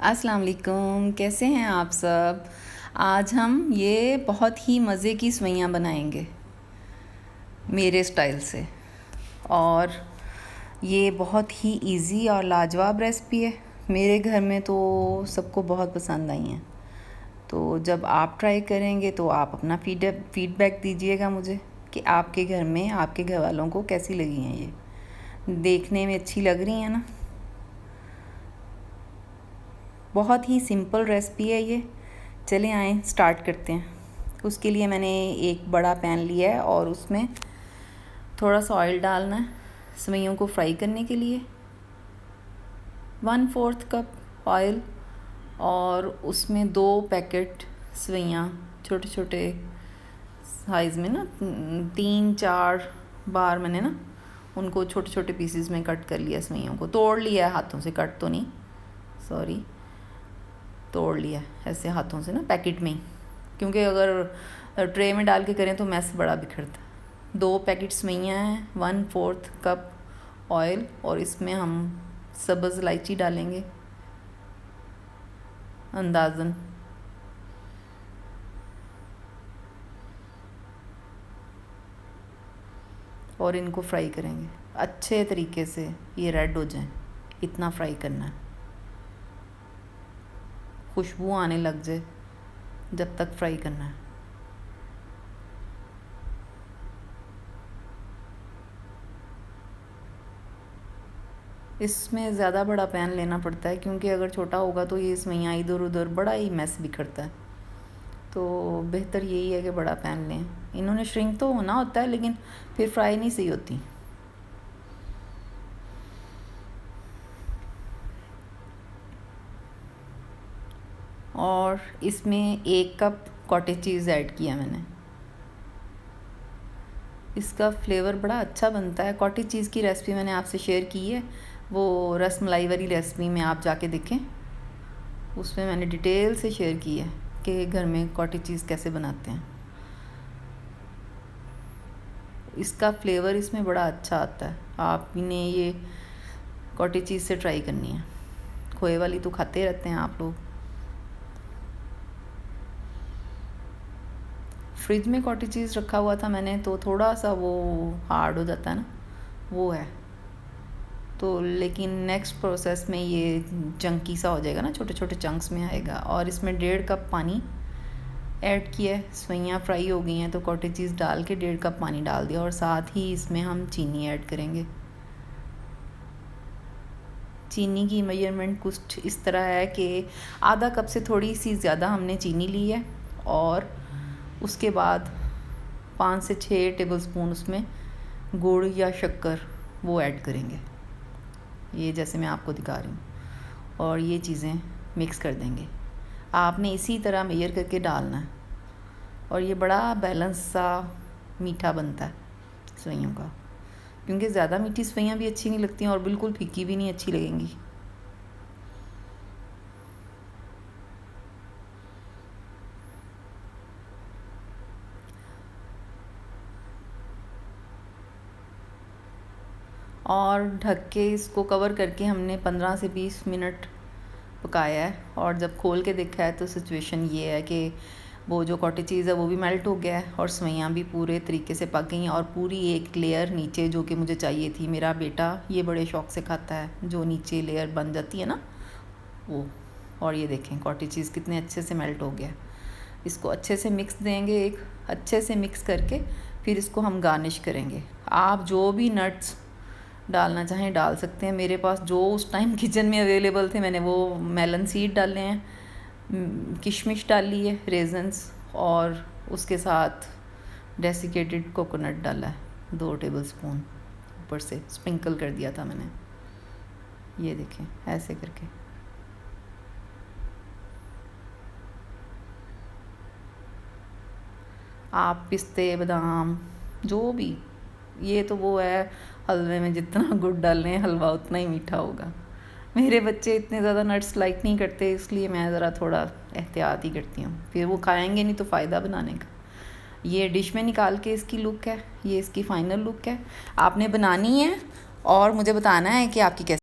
अस्सलाम वालेकुम, कैसे हैं आप सब। आज हम ये बहुत ही मज़े की सवैयाँ बनाएंगे मेरे स्टाइल से। और ये बहुत ही इजी और लाजवाब रेसिपी है। मेरे घर में तो सबको बहुत पसंद आई हैं। तो जब आप ट्राई करेंगे तो आप अपना फीडबैक दीजिएगा मुझे कि आपके घर में आपके घर वालों को कैसी लगी हैं। ये देखने में अच्छी लग रही हैं ना। बहुत ही सिंपल रेसिपी है ये। चले आएँ स्टार्ट करते हैं। उसके लिए मैंने एक बड़ा पैन लिया है और उसमें थोड़ा सा ऑयल डालना है सवैयों को फ्राई करने के लिए। 1/4 कप ऑयल और उसमें 2 पैकेट सवैयाँ छोटे छोटे साइज़ में ना 3-4 बार मैंने ना उनको छोटे छोटे पीसेस में कट कर लिया। सवैयों को तोड़ लिया है हाथों से, कट तो नहीं, सॉरी, तोड़ लिया ऐसे हाथों से ना पैकेट में ही, क्योंकि अगर ट्रे में डाल के करें तो मैस बड़ा बिखरता है। 2 पैकेट सवैयाँ हैं, 1/4 कप ऑयल और इसमें हम सब्ज़ इलायची डालेंगे अंदाज़न। और इनको फ्राई करेंगे अच्छे तरीके से, ये रेड हो जाए इतना फ्राई करना है, खुशबू आने लग जाए जब तक फ्राई करना है। इसमें ज़्यादा बड़ा पैन लेना पड़ता है, क्योंकि अगर छोटा होगा तो ये सवैयाँ इधर उधर बड़ा ही मैस बिखरता है। तो बेहतर यही है कि बड़ा पैन लें। इन्होंने श्रिंक तो होना होता है लेकिन फिर फ्राई नहीं सही होती। और इसमें 1 कप कॉटेज चीज़ ऐड किया मैंने। इसका फ्लेवर बड़ा अच्छा बनता है। कॉटेज चीज़ की रेसिपी मैंने आपसे शेयर की है, वो रसमलाई वाली रेसिपी में आप जाके देखें, उसमें मैंने डिटेल से शेयर की है कि घर में कॉटेज चीज़ कैसे बनाते हैं। इसका फ्लेवर इसमें बड़ा अच्छा आता है। आपने ये कॉटेज चीज़ से ट्राई करनी है। खोए वाली तो खाते रहते हैं आप लोग। फ्रिज में कॉटेज चीज़ रखा हुआ था मैंने, तो थोड़ा सा वो हार्ड हो जाता है ना, वो है तो। लेकिन नेक्स्ट प्रोसेस में ये चंकी सा हो जाएगा ना, छोटे छोटे चंक्स में आएगा। और इसमें 1.5 कप पानी ऐड किया है। सवैयाँ फ्राई हो गई हैं तो कॉटेज चीज़ डाल के 1.5 कप पानी डाल दिया। और साथ ही इसमें हम चीनी ऐड करेंगे। चीनी की मेजरमेंट कुछ इस तरह है कि आधा कप से थोड़ी सी ज़्यादा हमने चीनी ली है। और उसके बाद 5 से 6 टेबलस्पून उसमें गुड़ या शक्कर वो ऐड करेंगे, ये जैसे मैं आपको दिखा रही हूँ। और ये चीज़ें मिक्स कर देंगे। आपने इसी तरह मेजर करके डालना है। और ये बड़ा बैलेंस सा मीठा बनता है सवैयों का, क्योंकि ज़्यादा मीठी सवैयाँ भी अच्छी नहीं लगती और बिल्कुल फीकी भी नहीं अच्छी लगेंगी। और ढक के इसको कवर करके हमने 15 से 20 मिनट पकाया है। और जब खोल के देखा है तो सिचुएशन ये है कि वो जो कॉटेज चीज़ है वो भी मेल्ट हो गया है और सवैयाँ भी पूरे तरीके से पक गई हैं। और पूरी एक लेयर नीचे जो कि मुझे चाहिए थी, मेरा बेटा ये बड़े शौक़ से खाता है, जो नीचे लेयर बन जाती है ना वो। और ये देखें कॉटेज चीज़ कितने अच्छे से मेल्ट हो गया। इसको अच्छे से मिक्स देंगे, एक अच्छे से मिक्स करके फिर इसको हम गार्निश करेंगे। आप जो भी नट्स डालना चाहें डाल सकते हैं। मेरे पास जो उस टाइम किचन में अवेलेबल थे मैंने वो मेलन सीड डाले हैं, किशमिश डाली है, रेजन्स, और उसके साथ डेसिकेटेड कोकोनट डाला है 2 टेबलस्पून, ऊपर से स्प्रिंकल कर दिया था मैंने। ये देखें ऐसे करके। आप पिस्ते बादाम जो भी, ये तो वो है हलवे में जितना गुड़ डाल लें हलवा उतना ही मीठा होगा। मेरे बच्चे इतने ज़्यादा नट्स लाइक नहीं करते, इसलिए मैं ज़रा थोड़ा एहतियात ही करती हूँ, फिर वो खाएंगे नहीं तो फ़ायदा बनाने का। ये डिश में निकाल के इसकी लुक है, ये इसकी फ़ाइनल लुक है। आपने बनानी है और मुझे बताना है कि आपकी कैसी